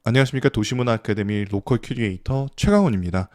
안녕하십니까. 도시문화 아카데미 로컬 큐리에이터 최강훈입니다.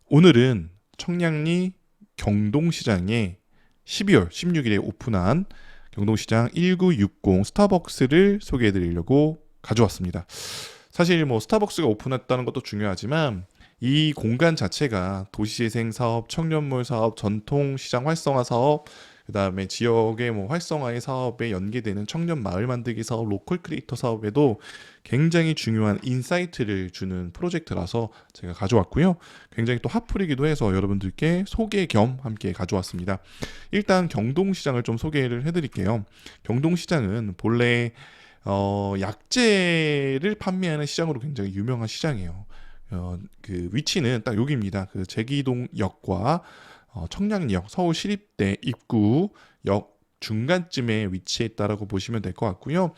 오늘은 청량리 경동시장에 12월 16일에 오픈한 경동시장 1960 스타벅스를 소개해 드리려고 가져왔습니다. 사실 뭐 스타벅스가 오픈했다는 것도 중요하지만 이 공간 자체가 도시재생 사업, 청년몰 사업, 전통시장 활성화 사업, 그다음에 지역의 뭐 활성화의 사업에 연계되는 청년 마을 만들기 사업, 로컬 크리에이터 사업에도 굉장히 중요한 인사이트를 주는 프로젝트라서 제가 가져왔고요. 굉장히 또 핫플이기도 해서 여러분들께 소개 겸 함께 가져왔습니다. 일단 경동시장을 좀 소개를 해드릴게요. 경동시장은 본래 약재를 판매하는 시장으로 굉장히 유명한 시장이에요. 그 위치는 딱 여기입니다. 그 제기동역과 청량리역 서울시립대 입구역 중간쯤에 위치했다라고 보시면 될 것 같고요.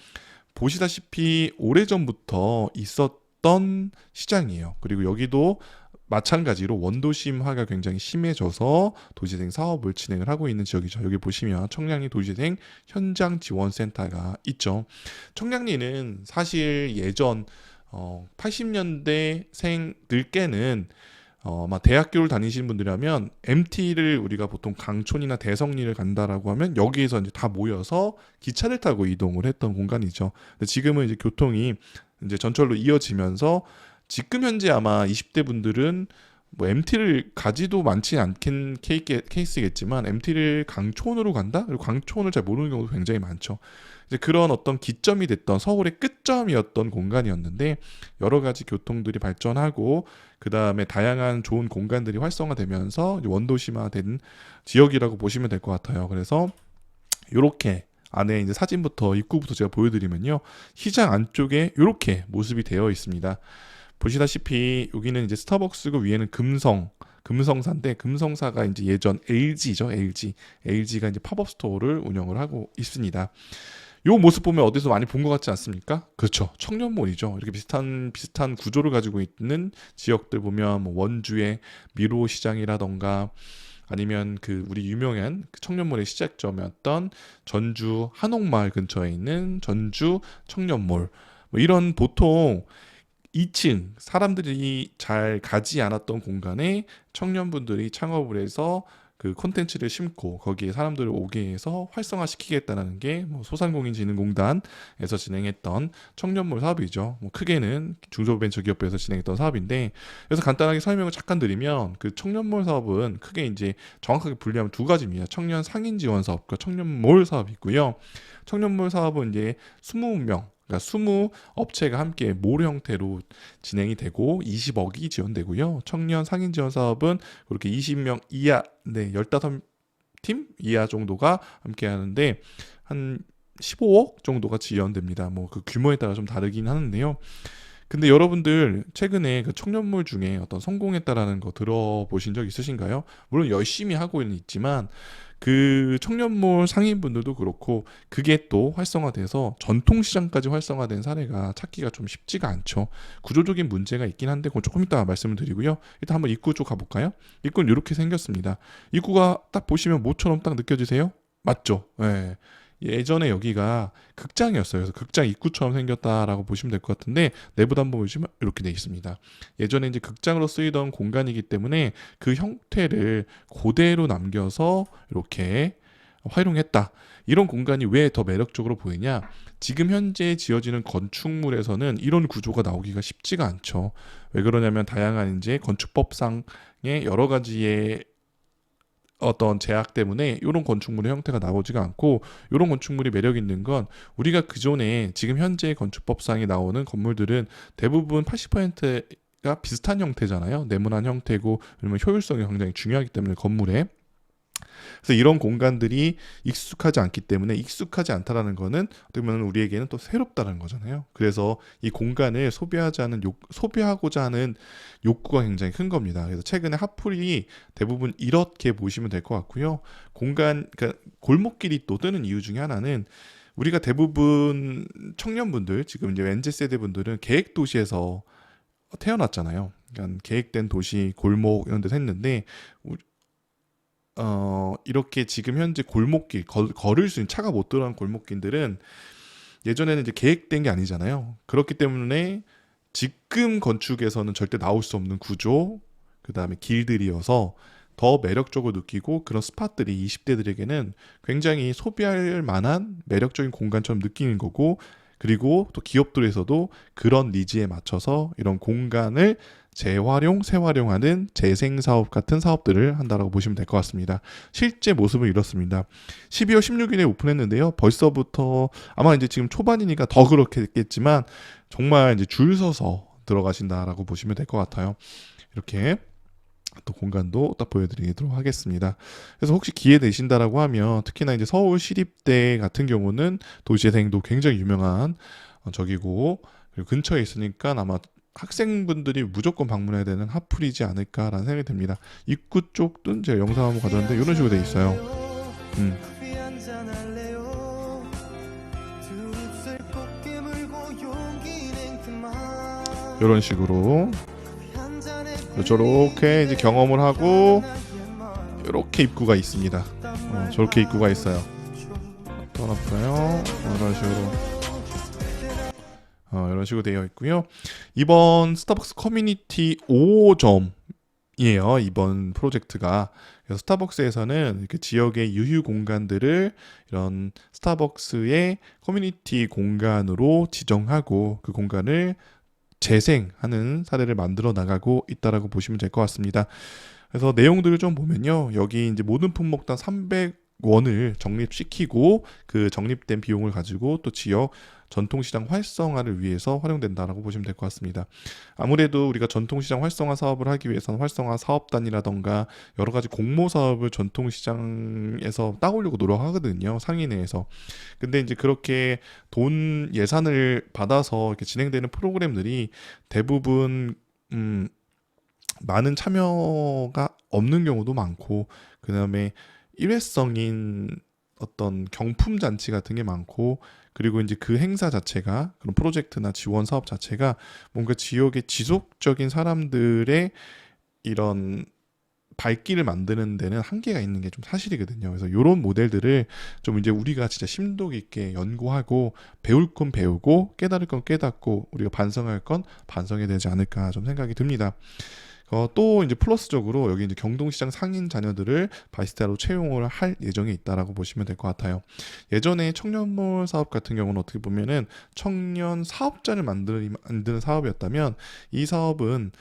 보시다시피 오래전부터 있었던 시장이에요. 그리고 여기도 마찬가지로 원도심화가 굉장히 심해져서 도시재생 사업을 진행을 하고 있는 지역이죠. 여기 보시면 청량리 도시재생 현장 지원센터가 있죠. 청량리는 사실 예전 80년대생들께는 아마 대학교를 다니시는 분들이라면 MT를 우리가 보통 강촌이나 대성리를 간다라고 하면 여기에서 이제 다 모여서 기차를 타고 이동을 했던 공간이죠. 근데 지금은 이제 교통이 이제 전철로 이어지면서 지금 현재 아마 20대 분들은 뭐 MT를 가지도 많지 않긴 케이스겠지만 MT를 강촌으로 간다? 그리고 강촌을 잘 모르는 경우도 굉장히 많죠. 이제 그런 어떤 기점이 됐던 서울의 끝점이었던 공간이었는데 여러 가지 교통들이 발전하고 그 다음에 다양한 좋은 공간들이 활성화되면서 원도심화된 지역이라고 보시면 될 것 같아요. 그래서 이렇게 안에 이제 사진부터 입구부터 제가 보여드리면요, 시장 안쪽에 이렇게 모습이 되어 있습니다. 보시다시피 여기는 이제 스타벅스고 위에는 금성사인데 금성사가 이제 예전 LG죠. LG가 이제 팝업 스토어를 운영을 하고 있습니다. 요 모습 보면 어디서 많이 본 것 같지 않습니까? 그렇죠. 청년몰이죠. 이렇게 비슷한 구조를 가지고 있는 지역들 보면 뭐 원주의 미로 시장이라던가 아니면 그 우리 유명한 그 청년몰의 시작점이었던 전주 한옥마을 근처에 있는 전주 청년몰, 뭐 이런 보통 2층 사람들이 잘 가지 않았던 공간에 청년분들이 창업을 해서 그 콘텐츠를 심고 거기에 사람들을 오게 해서 활성화시키겠다는 게 뭐 소상공인진흥공단에서 진행했던 청년몰 사업이죠. 뭐 크게는 중소벤처기업부에서 진행했던 사업인데, 그래서 간단하게 설명을 잠깐 드리면 그 청년몰 사업은 크게 이제 정확하게 분리하면 두 가지입니다. 청년 상인 지원 사업과 청년몰 사업이 있고요. 청년몰 사업은 이제 20명, 그러니까 20 업체가 함께 몰 형태로 진행이 되고 20억이 지원되고요. 청년 상인 지원 사업은 그렇게 20명 이하, 네, 15팀 이하 정도가 함께 하는데 한 15억 정도가 지원됩니다. 뭐 그 규모에 따라 좀 다르긴 하는데요. 근데 여러분들 최근에 그 청년몰 중에 어떤 성공했다라는 거 들어보신 적 있으신가요? 물론 열심히 하고는 있지만 그 청년몰 상인분들도 그렇고 그게 또 활성화돼서 전통시장까지 활성화된 사례가 찾기가 좀 쉽지가 않죠. 구조적인 문제가 있긴 한데 그건 조금 이따 말씀을 드리고요. 일단 한번 입구 쪽 가볼까요? 입구는 이렇게 생겼습니다. 입구가 딱 보시면 모처럼 딱 느껴지세요? 맞죠? 예. 예전에 여기가 극장이었어요. 그래서 극장 입구처럼 생겼다라고 보시면 될 것 같은데 내부도 한번 보시면 이렇게 돼 있습니다. 예전에 이제 극장으로 쓰이던 공간이기 때문에 그 형태를 그대로 남겨서 이렇게 활용했다. 이런 공간이 왜 더 매력적으로 보이냐? 지금 현재 지어지는 건축물에서는 이런 구조가 나오기가 쉽지가 않죠. 왜 그러냐면 다양한 이제 건축법상의 여러 가지의 어떤 제약 때문에 이런 건축물의 형태가 나오지가 않고, 이런 건축물이 매력 있는 건 우리가 그전에 지금 현재 건축법상에 나오는 건물들은 대부분 80%가 비슷한 형태잖아요. 네모난 형태고, 그러면 효율성이 굉장히 중요하기 때문에 건물에. 그래서 이런 공간들이 익숙하지 않기 때문에, 익숙하지 않다라는 거는 어떻게 보면 우리에게는 또 새롭다는 거잖아요. 그래서 이 공간을 소비하고자 하는 욕구가 굉장히 큰 겁니다. 그래서 최근에 핫플이 대부분 이렇게 보시면 될 것 같고요. 그러니까 골목길이 또 뜨는 이유 중에 하나는 우리가 대부분 청년분들, 지금 이제 MZ 세대 분들은 계획 도시에서 태어났잖아요. 그러니까 계획된 도시, 골목 이런 데서 했는데 이렇게 지금 현재 골목길, 걸을 수 있는 차가 못 들어가는 골목길들은 예전에는 이제 계획된 게 아니잖아요. 그렇기 때문에 지금 건축에서는 절대 나올 수 없는 구조, 그 다음에 길들이어서 더 매력적으로 느끼고 그런 스팟들이 20대들에게는 굉장히 소비할 만한 매력적인 공간처럼 느끼는 거고, 그리고 또 기업들에서도 그런 니즈에 맞춰서 이런 공간을 재활용, 재활용하는 재생사업 같은 사업들을 한다라고 보시면 될 것 같습니다. 실제 모습은 이렇습니다. 12월 16일에 오픈했는데요. 벌써부터 아마 이제 지금 초반이니까 더 그렇겠지만 정말 이제 줄 서서 들어가신다라고 보시면 될 것 같아요. 이렇게 또 공간도 딱 보여드리도록 하겠습니다. 그래서 혹시 기회 되신다라고 하면 특히나 이제 서울 시립대 같은 경우는 도시재생도 굉장히 유명한 적이고, 그리고 근처에 있으니까 아마 학생분들이 무조건 방문해야 되는 핫플이지 않을까라는 생각이 듭니다. 입구 쪽도 제가 영상 한번 가져왔는데 이런 식으로 돼 있어요. 이런 식으로 저렇게 이제 경험을 하고 이렇게 입구가 있습니다. 저렇게 입구가 있어요. 떠나볼까요? 이런 식으로 되어 있고요. 이번 스타벅스 커뮤니티 5호점이에요. 이번 프로젝트가. 그래서 스타벅스에서는 이렇게 지역의 유휴 공간들을 이런 스타벅스의 커뮤니티 공간으로 지정하고 그 공간을 재생하는 사례를 만들어 나가고 있다라고 보시면 될 것 같습니다. 그래서 내용들을 좀 보면요. 여기 이제 모든 품목당 300원을 적립시키고 그 적립된 비용을 가지고 또 지역 전통시장 활성화를 위해서 활용된다라고 보시면 될 것 같습니다. 아무래도 우리가 전통시장 활성화 사업을 하기 위해서는 활성화 사업단이라던가 여러 가지 공모 사업을 전통시장에서 따오려고 노력하거든요. 상위 내에서. 근데 이제 그렇게 돈 예산을 받아서 이렇게 진행되는 프로그램들이 대부분 많은 참여가 없는 경우도 많고, 그 다음에 일회성인 어떤 경품 잔치 같은 게 많고, 그리고 이제 그 행사 자체가 그런 프로젝트나 지원 사업 자체가 뭔가 지역의 지속적인 사람들의 이런 발길을 만드는 데는 한계가 있는 게 좀 사실이거든요. 그래서 이런 모델들을 좀 이제 우리가 진짜 심도 깊게 연구하고 배울 건 배우고 깨달을 건 깨닫고 우리가 반성할 건 반성해야 되지 않을까 좀 생각이 듭니다. 또 이제 플러스적으로 여기 이제 경동시장 상인 자녀들을 바리스타로 채용을 할 예정에 있다라고 보시면 될 것 같아요. 예전에 청년몰 사업 같은 경우는 어떻게 보면은 청년 사업자를 만드는 사업이었다면, 이 사업은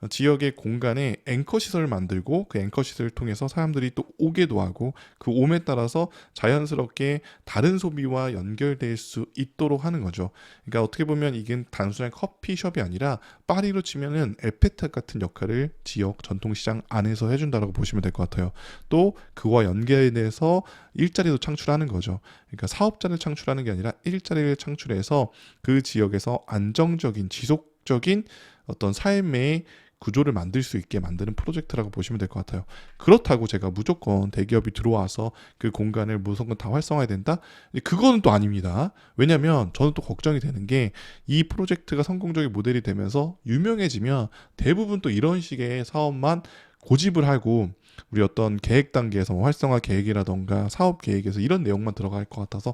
지역의 공간에 앵커 시설을 만들고 그 앵커 시설을 통해서 사람들이 또 오게도 하고 그 옴에 따라서 자연스럽게 다른 소비와 연결될 수 있도록 하는 거죠. 그러니까 어떻게 보면 이게 단순한 커피숍이 아니라 파리로 치면은 에페타 같은 역할을 지역 전통시장 안에서 해준다라고 보시면 될 것 같아요. 또 그와 연결돼서 일자리도 창출하는 거죠. 그러니까 사업자를 창출하는 게 아니라 일자리를 창출해서 그 지역에서 안정적인 지속적인 어떤 삶의 구조를 만들 수 있게 만드는 프로젝트라고 보시면 될 것 같아요. 그렇다고 제가 무조건 대기업이 들어와서 그 공간을 무조건 다 활성화해야 된다? 그거는 또 아닙니다. 왜냐면 저는 또 걱정이 되는 게, 이 프로젝트가 성공적인 모델이 되면서 유명해지면 대부분 또 이런 식의 사업만 고집을 하고 우리 어떤 계획 단계에서 활성화 계획이라던가 사업 계획에서 이런 내용만 들어갈 것 같아서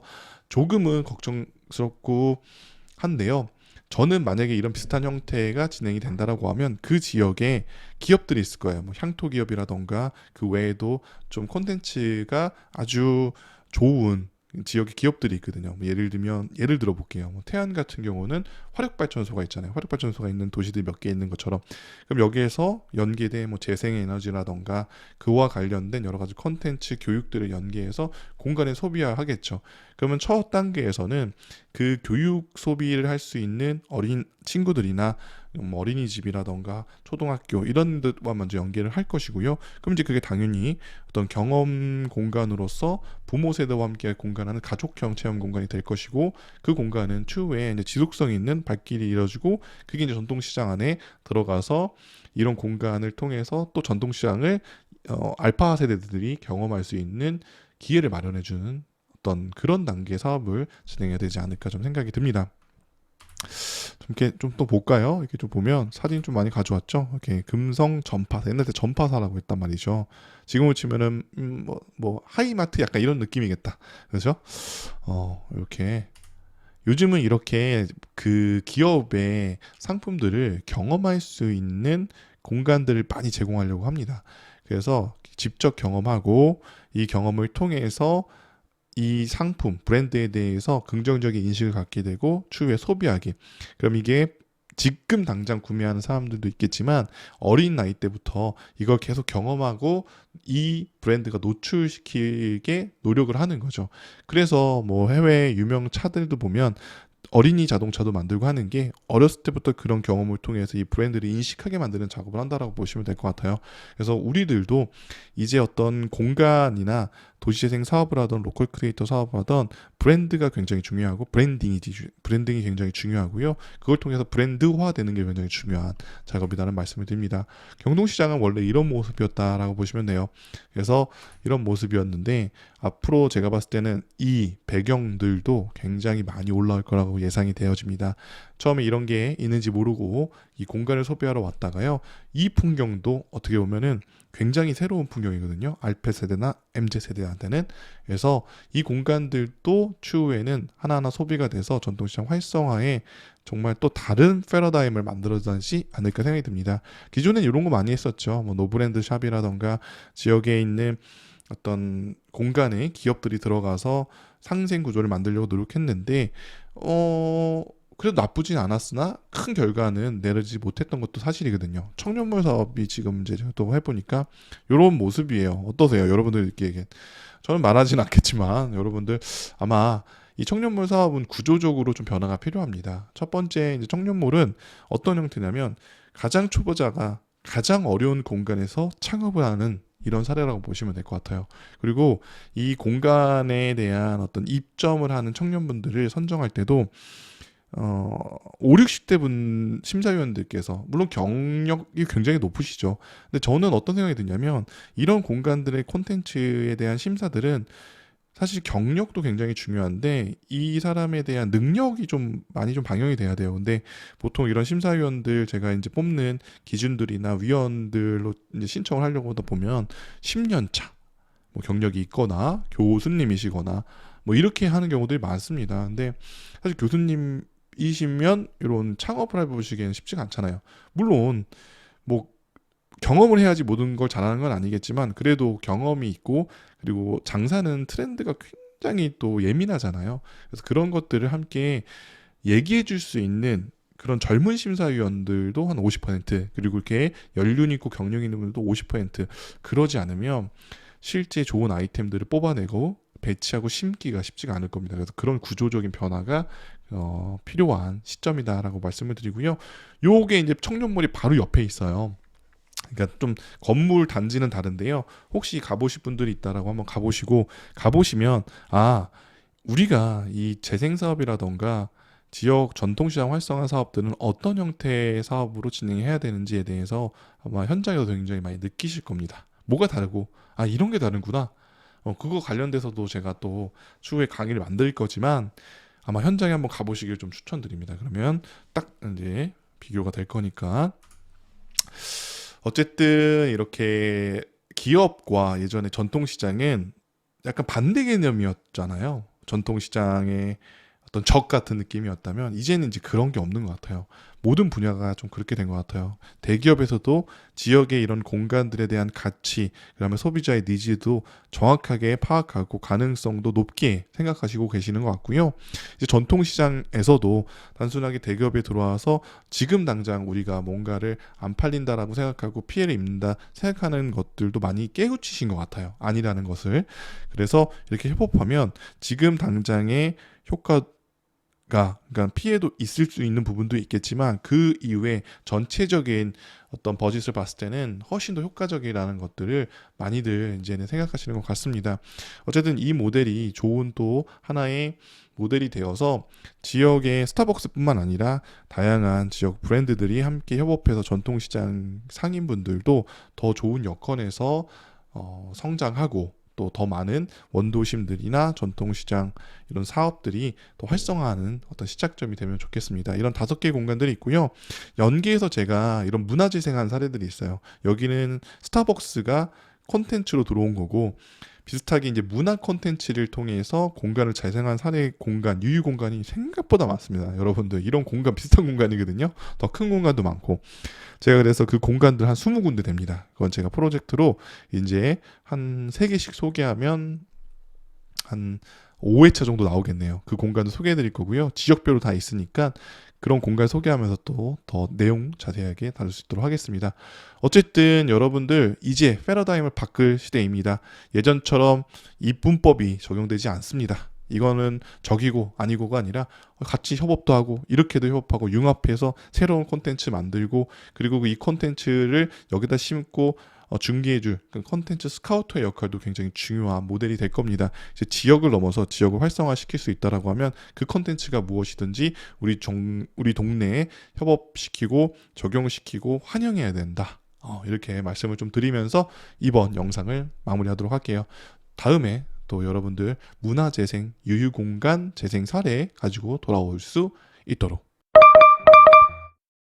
조금은 걱정스럽고 한데요. 저는 만약에 이런 비슷한 형태가 진행이 된다라고 하면 그 지역에 기업들이 있을 거예요. 뭐 향토 기업이라던가 그 외에도 좀 콘텐츠가 아주 좋은 지역의 기업들이 있거든요. 뭐 예를 들어 볼게요. 뭐 태안 같은 경우는 화력발전소가 있잖아요. 화력발전소가 있는 도시들이 몇 개 있는 것처럼, 그럼 여기에서 연계된 뭐 재생에너지라던가 그와 관련된 여러 가지 콘텐츠 교육들을 연계해서 공간에 소비하겠죠. 그러면 첫 단계에서는 그 교육 소비를 할 수 있는 어린 친구들이나 어린이집이라던가 초등학교 이런 데와 먼저 연계를 할 것이고요. 그럼 이제 그게 당연히 어떤 경험 공간으로서 부모 세대와 함께 공간하는 가족형 체험 공간이 될 것이고, 그 공간은 추후에 이제 지속성 있는 발길이 이뤄지고 그게 이제 전통시장 안에 들어가서 이런 공간을 통해서 또 전통시장을 알파 세대들이 경험할 수 있는 기회를 마련해주는 어떤 그런 단계의 사업을 진행해야 되지 않을까 좀 생각이 듭니다. 좀 이렇게 좀 또 볼까요? 이렇게 좀 보면 사진 좀 많이 가져왔죠. 이렇게 금성 전파사, 옛날에 전파사라고 했단 말이죠. 지금을 치면은 뭐 하이마트 약간 이런 느낌이겠다. 그렇죠? 이렇게 요즘은 이렇게 그 기업의 상품들을 경험할 수 있는 공간들을 많이 제공하려고 합니다. 그래서 직접 경험하고 이 경험을 통해서 이 상품, 브랜드에 대해서 긍정적인 인식을 갖게 되고 추후에 소비하기. 그럼 이게 지금 당장 구매하는 사람들도 있겠지만 어린 나이 때부터 이걸 계속 경험하고 이 브랜드가 노출시키게 노력을 하는 거죠. 그래서 뭐 해외 유명 차들도 보면 어린이 자동차도 만들고 하는 게 어렸을 때부터 그런 경험을 통해서 이 브랜드를 인식하게 만드는 작업을 한다라고 보시면 될 것 같아요. 그래서 우리들도 이제 어떤 공간이나 도시재생 사업을 하던 로컬 크리에이터 사업을 하던 브랜드가 굉장히 중요하고 브랜딩이 굉장히 중요하고요. 그걸 통해서 브랜드화 되는 게 굉장히 중요한 작업이라는 말씀을 드립니다. 경동시장은 원래 이런 모습이었다라고 보시면 돼요. 그래서 이런 모습이었는데 앞으로 제가 봤을 때는 이 배경들도 굉장히 많이 올라올 거라고 예상이 되어집니다. 처음에 이런 게 있는지 모르고 이 공간을 소비하러 왔다가요. 이 풍경도 어떻게 보면은 굉장히 새로운 풍경이거든요. 알파 세대나 MZ 세대한테는. 그래서 이 공간들도 추후에는 하나하나 소비가 돼서 전통시장 활성화에 정말 또 다른 패러다임을 만들어지지 않을까 생각이 듭니다. 기존엔 이런 거 많이 했었죠. 뭐 노브랜드 샵이라던가 지역에 있는 어떤 공간에 기업들이 들어가서 상생 구조를 만들려고 노력했는데 그래도 나쁘진 않았으나 큰 결과는 내리지 못했던 것도 사실이거든요. 청년몰 사업이 지금 이제 또 해보니까 이런 모습이에요. 어떠세요? 여러분들 느끼기엔. 저는 말하진 않겠지만 여러분들 아마 이 청년몰 사업은 구조적으로 좀 변화가 필요합니다. 첫 번째 이제 청년몰은 어떤 형태냐면 가장 초보자가 가장 어려운 공간에서 창업을 하는 이런 사례라고 보시면 될 것 같아요. 그리고 이 공간에 대한 어떤 입점을 하는 청년분들을 선정할 때도 5, 60대 분 심사위원들께서 물론 경력이 굉장히 높으시죠. 근데 저는 어떤 생각이 드냐면 이런 공간들의 콘텐츠에 대한 심사들은 사실 경력도 굉장히 중요한데 이 사람에 대한 능력이 좀 많이 좀 반영이 돼야 돼요. 근데 보통 이런 심사위원들 제가 이제 뽑는 기준들이나 위원들로 이제 신청을 하려고 하다 보면 10년 차 뭐 경력이 있거나 교수님이시거나 뭐 이렇게 하는 경우들이 많습니다. 근데 사실 교수님이시면 이런 창업을 해보시기에는 쉽지가 않잖아요. 물론 뭐 경험을 해야지 모든 걸 잘하는 건 아니겠지만 그래도 경험이 있고 그리고 장사는 트렌드가 굉장히 또 예민하잖아요. 그래서 그런 것들을 함께 얘기해 줄 수 있는 그런 젊은 심사위원들도 한 50% 그리고 이렇게 연륜 있고 경력 있는 분들도 50% 그러지 않으면 실제 좋은 아이템들을 뽑아내고 배치하고 심기가 쉽지가 않을 겁니다. 그래서 그런 구조적인 변화가 필요한 시점이다라고 말씀을 드리고요. 요게 이제 청년몰이 바로 옆에 있어요. 그러니까 좀 건물 단지는 다른데요. 혹시 가보실 분들이 있다라고 한번 가보시면 우리가 이 재생 사업이라던가 지역 전통시장 활성화 사업들은 어떤 형태의 사업으로 진행해야 되는지에 대해서 아마 현장에서 굉장히 많이 느끼실 겁니다. 뭐가 다르고 이런 게 다른구나. 그거 관련돼서도 제가 또 추후에 강의를 만들 거지만 아마 현장에 한번 가보시길 좀 추천드립니다. 그러면 딱 이제 비교가 될 거니까. 어쨌든 이렇게 기업과 예전에 전통시장은 약간 반대 개념이었잖아요. 전통시장의 어떤 적 같은 느낌이었다면 이제는 이제 그런 게 없는 것 같아요. 모든 분야가 좀 그렇게 된 것 같아요. 대기업에서도 지역의 이런 공간들에 대한 가치, 그다음에 소비자의 니즈도 정확하게 파악하고 가능성도 높게 생각하시고 계시는 것 같고요. 이제 전통시장에서도 단순하게 대기업에 들어와서 지금 당장 우리가 뭔가를 안 팔린다라고 생각하고 피해를 입는다 생각하는 것들도 많이 깨우치신 것 같아요. 아니라는 것을. 그래서 이렇게 협업하면 지금 당장의 그러니까 피해도 있을 수 있는 부분도 있겠지만 그 이후에 전체적인 어떤 버짓을 봤을 때는 훨씬 더 효과적이라는 것들을 많이들 이제는 생각하시는 것 같습니다. 어쨌든 이 모델이 좋은 또 하나의 모델이 되어서 지역의 스타벅스뿐만 아니라 다양한 지역 브랜드들이 함께 협업해서 전통시장 상인분들도 더 좋은 여건에서 성장하고 또 더 많은 원도심들이나 전통시장 이런 사업들이 더 활성화하는 어떤 시작점이 되면 좋겠습니다. 이런 5개의 공간들이 있고요. 연계해서 제가 이런 문화재생한 사례들이 있어요. 여기는 스타벅스가 콘텐츠로 들어온 거고 비슷하게 이제 문화 콘텐츠를 통해서 공간을 재생한 사례 공간, 유휴 공간이 생각보다 많습니다. 여러분들 이런 공간 비슷한 공간이거든요. 더 큰 공간도 많고 제가 그래서 그 공간들 한 20군데 됩니다. 그건 제가 프로젝트로 이제 한 3개씩 소개하면 한 5회차 정도 나오겠네요. 그 공간도 소개해 드릴 거고요. 지역별로 다 있으니까 그런 공간 소개하면서 또 더 내용 자세하게 다룰 수 있도록 하겠습니다. 어쨌든 여러분들 이제 패러다임을 바꿀 시대입니다. 예전처럼 입분법이 적용되지 않습니다. 이거는 적이고 아니고가 아니라 같이 협업도 하고 이렇게도 협업하고 융합해서 새로운 콘텐츠 만들고 그리고 이 콘텐츠를 여기다 심고 중개해줄 콘텐츠 스카우터의 역할도 굉장히 중요한 모델이 될 겁니다. 이제 지역을 넘어서 지역을 활성화시킬 수 있다라고 하면 그 콘텐츠가 무엇이든지 우리 동네에 협업시키고 적용시키고 환영해야 된다. 이렇게 말씀을 좀 드리면서 이번 영상을 마무리하도록 할게요. 다음에 또 여러분들 문화재생, 유휴공간 재생 사례 가지고 돌아올 수 있도록